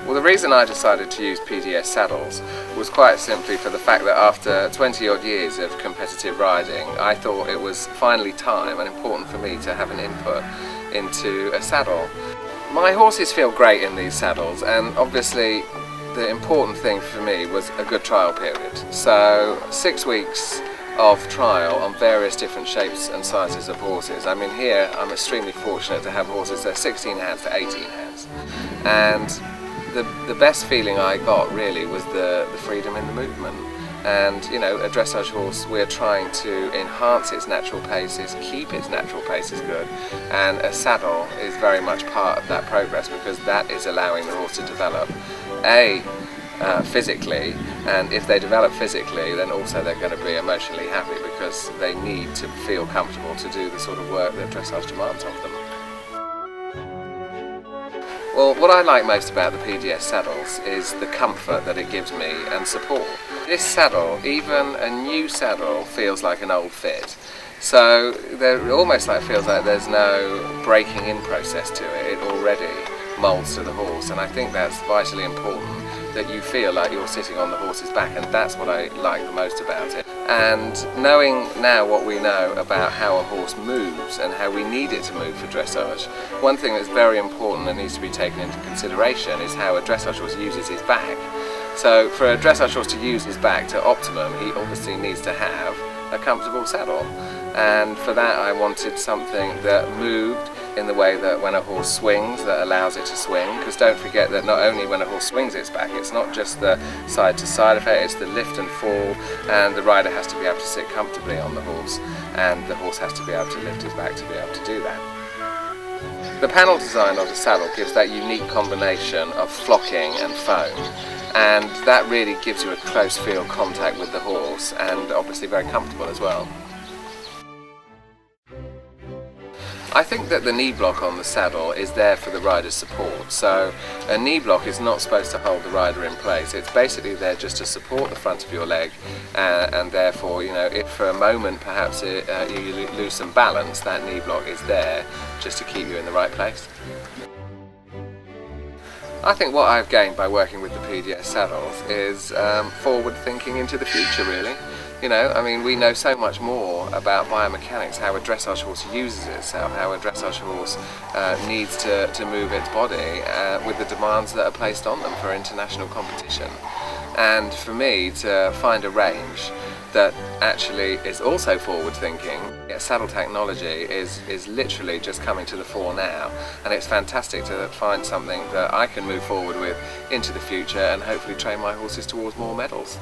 Well, the reason I decided to use PDS Saddles was quite simply for the fact that after 20 odd years of competitive riding, I thought it was finally time and important for me to have an input into a saddle. My horses feel great in these saddles, and obviously the important thing for me was a good trial period. So 6 weeks of trial on various different shapes and sizes of horses. I mean, here I'm extremely fortunate to have horses that are 16 hands to 18 hands, and the best feeling I got really was the freedom in the movement. And you know, a dressage horse, we're trying to enhance its natural paces, keep its natural paces good, and a saddle is very much part of that progress, because that is allowing the horse to develop physically, and if they develop physically, then also they're going to be emotionally happy, because they need to feel comfortable to do the sort of work that dressage demands of them. Well, what I like most about the PDS Saddles is the comfort that it gives me and support. This saddle, even a new saddle, feels like an old fit. So almost like feels like there's no breaking in process to it. It already moulds to the horse, and I think that's vitally important, that you feel like you're sitting on the horse's back, and that's what I like the most about it. And knowing now what we know about how a horse moves and how we need it to move for dressage, one thing that's very important and needs to be taken into consideration is how a dressage horse uses his back. So for a dressage horse to use his back to optimum, he obviously needs to have a comfortable saddle, and for that I wanted something that moved in the way that when a horse swings, that allows it to swing, because don't forget that not only when a horse swings its back, it's not just the side to side effect, it's the lift and fall, and the rider has to be able to sit comfortably on the horse, and the horse has to be able to lift his back to be able to do that. The panel design of the saddle gives that unique combination of flocking and foam, and that really gives you a close field contact with the horse, and obviously very comfortable as well. I think that the knee block on the saddle is there for the rider's support. So a knee block is not supposed to hold the rider in place. It's basically there just to support the front of your leg, and therefore, you know, if for a moment perhaps you lose some balance, that knee block is there just to keep you in the right place. I think what I've gained by working with the PDS Saddles is forward thinking into the future, really. You know, I mean, we know so much more about biomechanics, how a dressage horse uses itself, how a dressage horse needs to move its body with the demands that are placed on them for international competition. And for me to find a range that actually is also forward thinking, saddle technology is literally just coming to the fore now, and it's fantastic to find something that I can move forward with into the future and hopefully train my horses towards more medals.